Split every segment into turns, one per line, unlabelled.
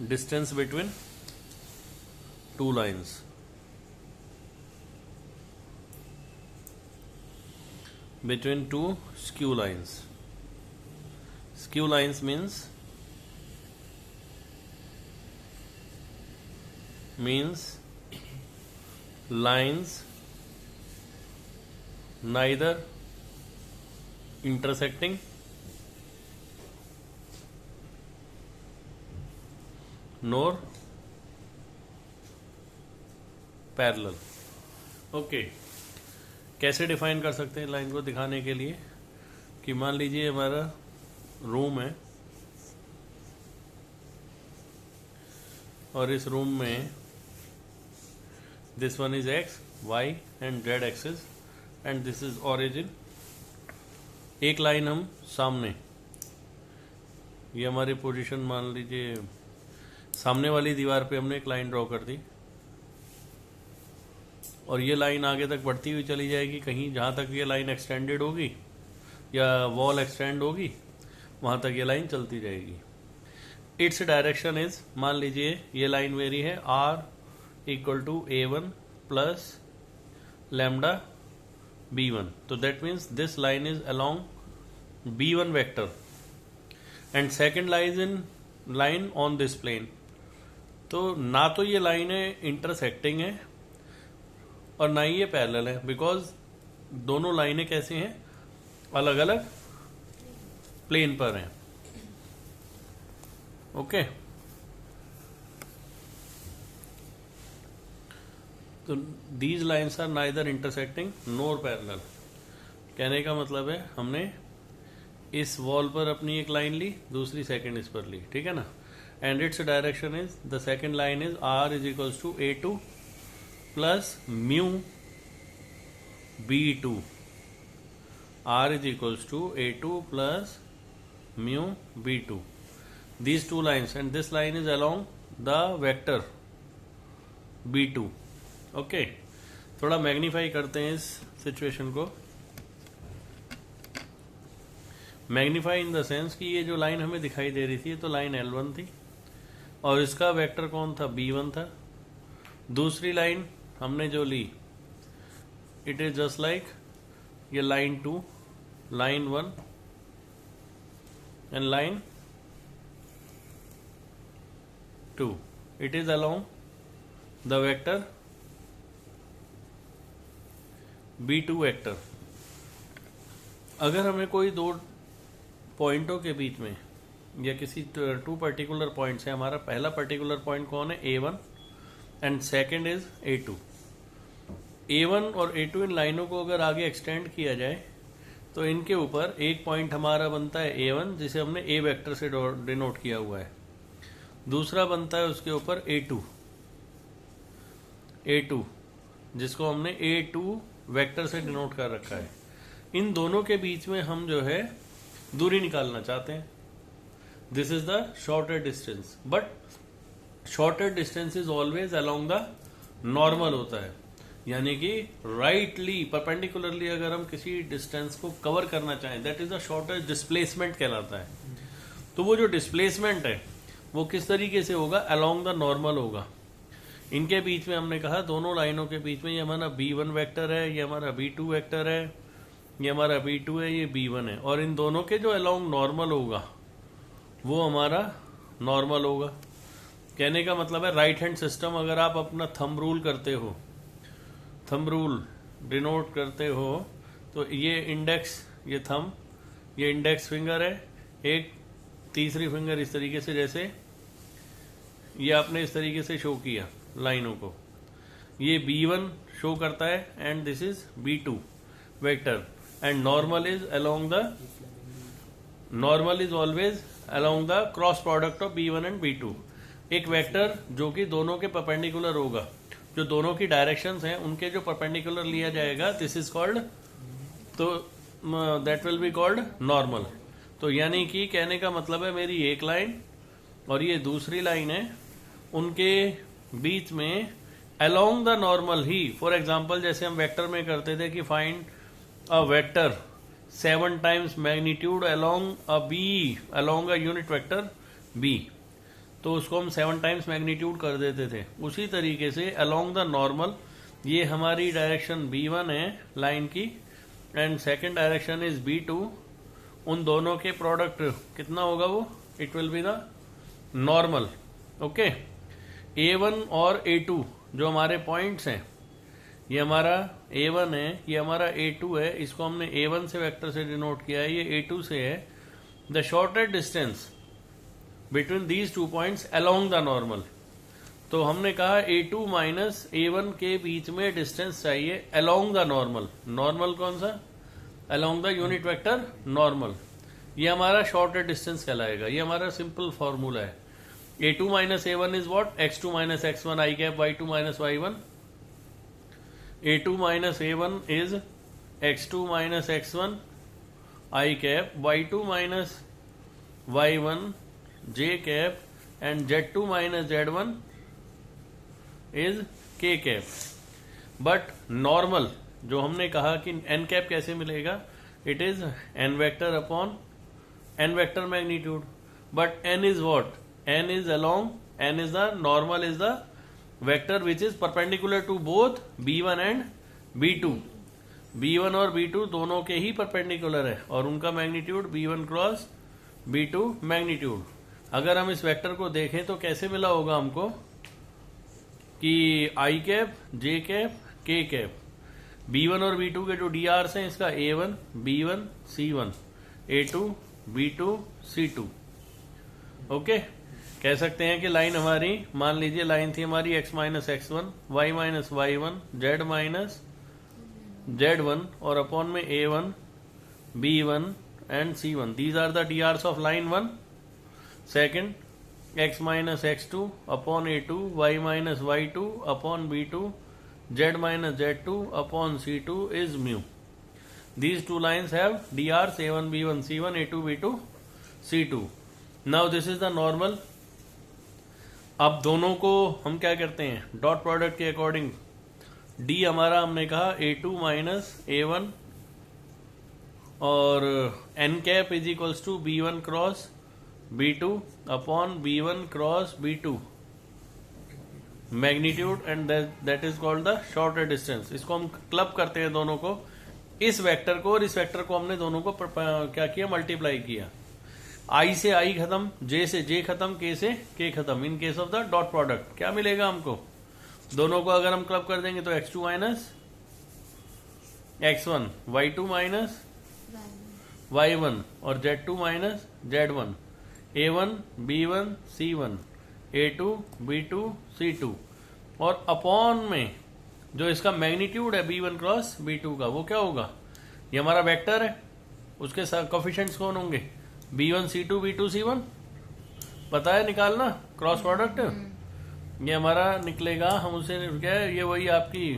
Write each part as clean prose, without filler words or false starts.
distance between two lines. Between two skew lines. Skew lines means lines neither intersecting nor parallel. Okay, कैसे define कर सकते हैं line को दिखाने के लिए कि मान लीजिए हमारा रूम है और इस रूम में this one is x y and z axis and this is origin. एक लाइन हम सामने, ये हमारी पोजीशन मान लीजिए सामने वाली दीवार पे हमने एक लाइन ड्रॉ कर दी और ये लाइन आगे तक बढ़ती हुई चली जाएगी. कहीं जहाँ तक ये लाइन एक्सटेंडेड होगी या वॉल एक्सटेंड होगी वहाँ तक ये लाइन चलती जाएगी. इट्स डायरेक्शन इज, मान लीजिए ये लाइन मेरी है r equal to a1 plus lambda b1. तो that means this line is along b1 vector and second line on this plane. तो ना तो ये लाइन है इंटरसेक्टिंग है और ना ही ये पैरेलल है, बिकॉज दोनों लाइनें कैसे हैं, अलग अलग प्लेन पर हैं. ओके, तो these lines are neither intersecting nor parallel. कहने का मतलब है हमने इस वॉल पर अपनी एक लाइन ली, दूसरी सेकंड इस पर ली, ठीक है ना. And its direction is, the second line is r is equals to a2 plus mu b2. r is equals to a2 plus mu b2. These two lines and this line is along the vector b2. Okay, थोड़ा magnify करते हैं इस situation को. Magnify in the sense कि ये जो line हमें दिखाई दे रही थी तो लाइन L1 थी और इसका वेक्टर कौन था, b1 था. दूसरी लाइन हमने जो ली, इट इज जस्ट लाइक ये line 2, line 1 and line 2. It is along the vector b2 vector. अगर हमें कोई दो पॉइंटों के बीच में या किसी टू पर्टिकुलर पॉइंट से, हमारा पहला पर्टिकुलर पॉइंट कौन है, a1 and second is a2. a1 और a2 इन लाइनों को अगर आगे एक्सटेंड किया जाए तो इनके ऊपर एक पॉइंट हमारा बनता है a1 जिसे हमने a वेक्टर से डिनोट किया हुआ है. दूसरा बनता है उसके ऊपर a2 जिसको हमने a2 वेक्टर से डिनोट कर रखा है. इन दोनों के बीच में हम जो है दूरी निकालना चाहते हैं. This is the shorter distance, but shorter distance is always along the normal होता है. यानी कि राइटली परपेंडिकुलरली अगर हम किसी डिस्टेंस को कवर करना चाहें, that is the shortest displacement कहलाता है. तो वो जो डिस्प्लेसमेंट है वो किस तरीके से होगा, अलोंग द नॉर्मल होगा. इनके बीच में हमने कहा दोनों लाइनों के बीच में ये हमारा b1 वेक्टर है, ये हमारा b2 वेक्टर है, ये हमारा b2 है, ये b1 है, और इन दोनों के जो अलोंग नॉर्मल होगा वो हमारा नॉर्मल होगा. कहने का मतलब है राइट हैंड सिस्टम, अगर आप अपना थंब रूल करते हो, थंब रूल डिनोट करते हो, तो ये इंडेक्स, ये थंब, ये इंडेक्स फिंगर है, एक तीसरी फिंगर इस तरीके से, जैसे ये आपने इस तरीके से शो किया लाइनों को, ये b1 शो करता है and this is b2 vector and normal is along the, normal is always along the cross product of b1 and b2. एक वेक्टर जो कि दोनों के परपेंडिकुलर होगा, जो दोनों की डायरेक्शंस हैं उनके जो परपेंडिकुलर लिया जाएगा, दिस इज कॉल्ड, तो that will be called normal. तो यानी कि कहने का मतलब है मेरी एक लाइन और ये दूसरी लाइन है, उनके बीच में अलोंग द नॉर्मल ही, फॉर एग्जांपल जैसे हम वेक्टर में करते थे कि find a vector 7 times magnitude along a b, along a unit vector b. तो उसको हम 7 टाइम्स मैग्नीट्यूड कर देते थे। उसी तरीके से अलोंग द नॉर्मल, ये हमारी डायरेक्शन B1 है लाइन की, and second direction is B2। उन दोनों के प्रोडक्ट कितना होगा वो, it will be the normal. Okay, A1 और A2 जो हमारे पॉइंट्स हैं, ये हमारा A1 है, ये हमारा A2 है, इसको हमने A1 से वेक्टर से डिनोट किया है, ये A2 से है। The shortest distance between these 2 points along the normal. तो हमने कहा A2 माइनस A1 के बीच में डिस्टेंस चाहिए अलोंग द नॉर्मल। नॉर्मल कौन सा, along the unit vector normal. ये हमारा शॉर्टेस्ट डिस्टेंस कहलाएगा, ये हमारा सिंपल फॉर्मूला है। A2 minus A1 is what? X2 minus X1 I cap Y2 minus Y1. A2 minus A1 is X2 minus X1 I cap Y2 minus Y1 J cap and Z2 minus Z1 is K cap. But normal जो हमने कहा कि n cap कैसे मिलेगा, it is n vector upon n vector magnitude. But n is what? N is along, n is the normal, is the vector which is perpendicular to both B1 and B2. B1 और B2 दोनों के ही perpendicular है और उनका magnitude B1 cross B2 magnitude. अगर हम इस vector को देखें तो कैसे मिला होगा हमको कि I cap, J cap, K cap. B1 और B2 के जो DRs हैं, इसका A1, B1, C1, A2, B2, C2। Okay, कह सकते हैं कि लाइन हमारी, मान लीजिए लाइन थी हमारी x minus x1, y minus y1, z minus z1 और अपॉन में A1, B1 and C1। These are the DRs of line 1। Second, x minus x2 upon A2, y minus y2 upon B2, z minus z2 upon C2 is mu. These two lines have DRs A1, B1, C1, A2, B2, C2. Now this is the normal. अब दोनों को हम क्या करते हैं, dot product के according. D हमारा हमने कहा A2 माइनस A1 और n cap is equals to B1 cross B2 upon B1 cross B2 magnitude, and that is called the shorter distance. इसको हम क्लब करते हैं दोनों को, इस वेक्टर को और इस वेक्टर को हमने दोनों को क्या किया, मल्टीप्लाई किया। I से I खत्म, J से J खत्म, K से K खत्म। In case of the dot product क्या मिलेगा हमको, दोनों को अगर हम क्लब कर देंगे तो x2 minus x1, y2 minus y1 और z2 minus z1, A1, B1, C1, A2, B2, C2 और अपॉन में जो इसका मैग्नीट्यूड है B1 क्रॉस B2 का, वो क्या होगा, ये हमारा वेक्टर है, उसके कोफिशिएंट्स कौन होंगे, B1 C2 B2 C1। पता है निकालना क्रॉस प्रोडक्ट, ये हमारा निकलेगा, हम उसे क्या है, ये वही आपकी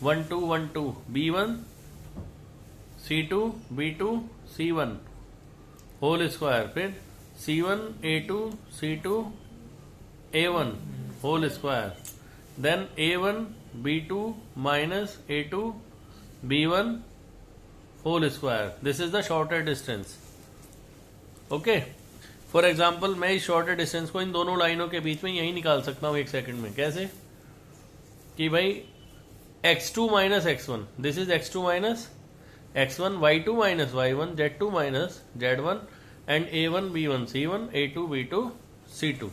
1 2 1 2 B1 C2 B2 C1 whole square, फिर C1 A2 C2 A1 whole square, then A1 B2 minus A2 B1 whole square. This is the shorter distance. Okay, for example मैं इस शॉर्टर डिस्टेंस को इन दोनों लाइनों के बीच में यही निकाल सकता हूं 1 सेकंड में। कैसे कि भाई x2 minus x1, this is x2 minus x1, y2 minus y1, z2 minus z1 and A1 B1 C1, A2 B2 C2।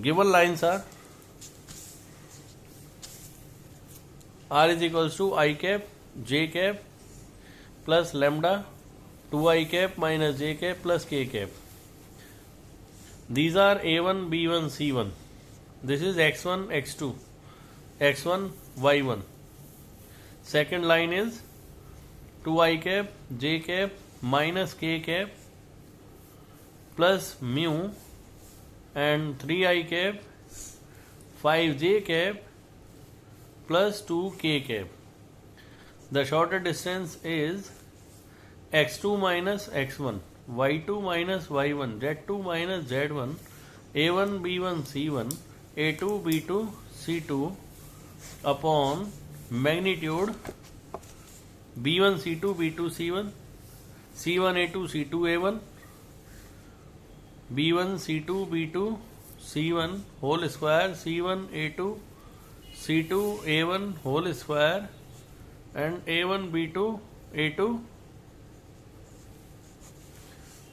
Given lines are R is equals to I cap J cap plus lambda 2I cap minus J cap plus K cap. These are A1 B1 C1. This is x1 x2 x1 y1. Second line is 2I cap J cap minus K cap plus mu and 3I cap 5J cap plus 2K cap. The shorter distance is x2 minus x1, y2 minus y1, z2 minus z1, a1 b1 c1, a2 b2 c2 upon magnitude B1 C2 B2 C1 C1 A2 C2 A1 B1 C2 B2 C1 whole square C1 A2 C2 A1 whole square and A1 B2 A2.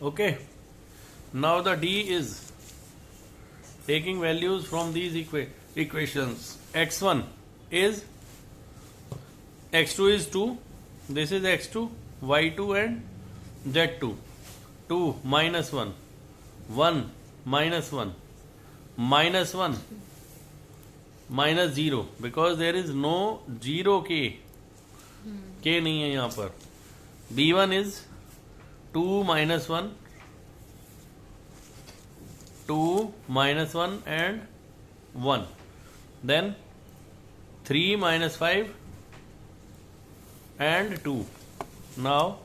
Okay, now the D is taking values from these equations. X1 is X2 is 2, this is X2, Y2 and Z2. 2 minus 1, 1 minus 1, minus 1, minus 0, because there is no 0 K. K नहीं है यहाँ पर. B1 is 2 minus 1, 2 minus 1 and 1. Then 3 minus 5 and 2. Now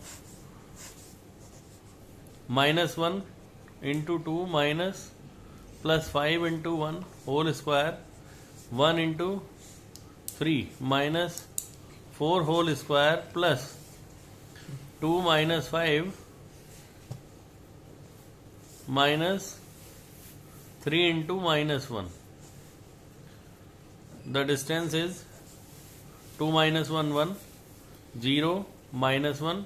minus 1 into 2 minus plus 5 into 1 whole square 1 into 3 minus 4 whole square plus 2 minus 5 minus 3 into minus 1. The distance is 2 minus 1 1, 0 minus 1,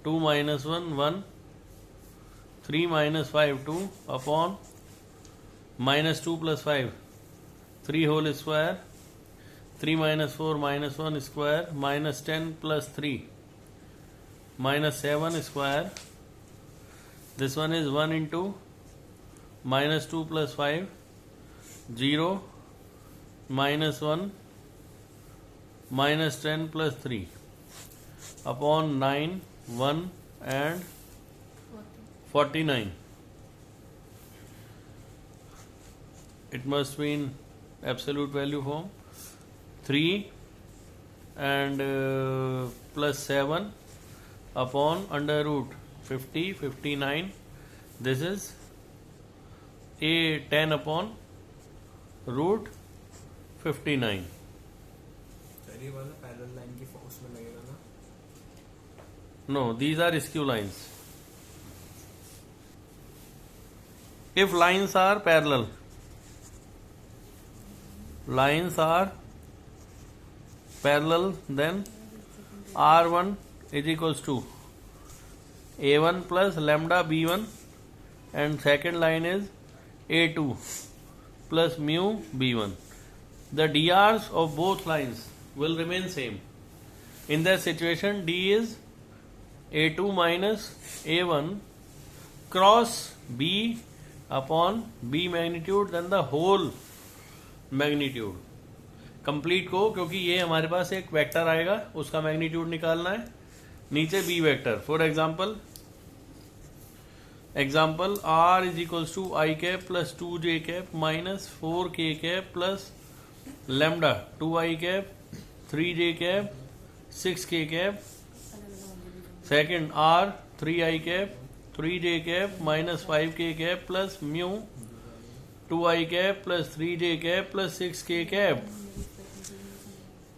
2 minus 1 1, 3 minus 5 2 upon minus 2 plus 5 3 whole square, 3 minus 4 minus 1 square minus 10 plus 3 minus 7 square. This one is 1 into minus 2 plus 5, 0 minus 1 minus 10 plus 3 upon 9, 1 and 49. It must be in absolute value form. 3 and plus 7 upon under root 50, 59. This is a 10 upon root 59.
ये वाला parallel line की उसमें लगेगा ना?
No, these are skew lines. If lines are parallel, then R1 is equals to A1 plus lambda B1 and second line is A2 plus mu B1. The DRs of both lines will remain same. In that situation, D is A2 minus A1 cross B upon B magnitude then the whole magnitude complete को, क्योंकि ये हमारे पास एक vector आएगा उसका magnitude निकालना है. नीचे b vector. For example r is equals to i cap plus 2j cap minus 4k cap plus lambda 2i cap 3j cap 6k cap. Second r 3i cap 3j cap minus 5k cap plus mu 2i cap plus 3j cap plus 6k cap.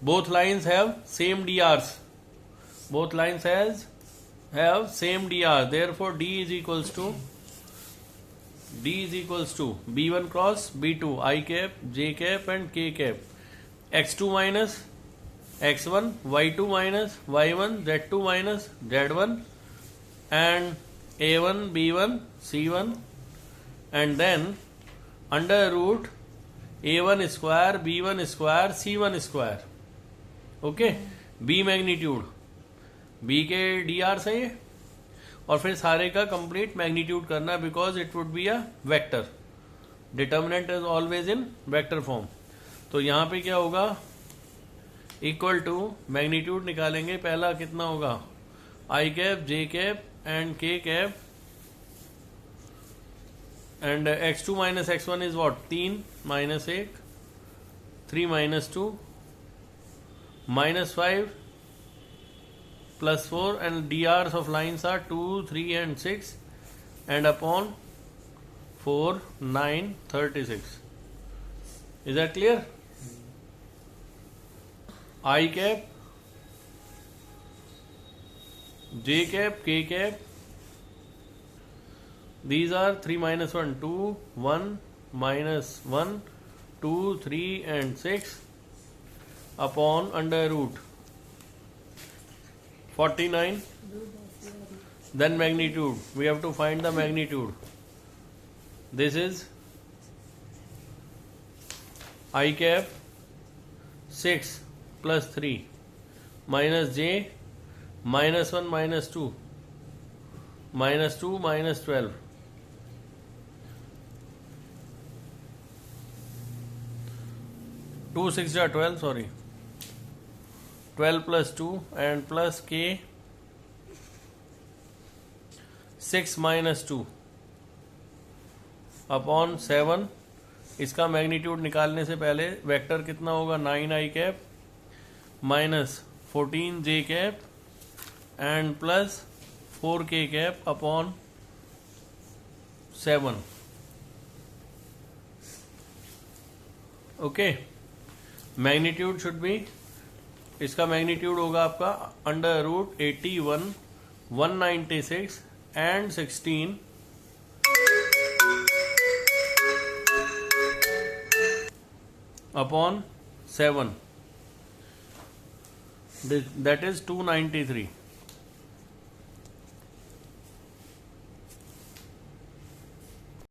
Both lines have same DRs. Have same DR. Therefore, D is equals to B1 cross B2 I cap, J cap and K cap. X2 minus X1, Y2 minus Y1, Z2 minus Z1 and A1, B1, C1 and then under root A1 square, B1 square, C1 square. Okay. B magnitude B के DR से और फिर सारे का complete magnitude करना because it would be a vector. Determinant is always in vector form. तो यहाँ पे क्या होगा? इक्वल टू मैग्नीट्यूड निकालेंगे. पहला कितना होगा? I cap, J cap and K cap. And x2 minus x1 is what? 3 minus 1, 3 minus 2, minus 5 plus 4 and DRs of lines are 2, 3 and 6 and upon 4, 9, 36. Is that clear? I cap j cap, k cap, these are 3 minus 1, 2, 1, minus 1, 2, 3 and 6 upon under root 49. Then magnitude, we have to find the magnitude. This is I cap 6 plus 3 minus j minus 1 minus 2 minus 2 minus 12. 2 6 are 12, sorry. 12 plus 2 and plus k 6 minus 2 upon 7. इसका magnitude निकालने से पहले vector कितना होगा 9 i cap minus 14 j cap and plus 4 k cap upon 7. Okay, magnitude should be, इसका magnitude होगा आपका under root 81 196 and 16 upon 7, that is 293.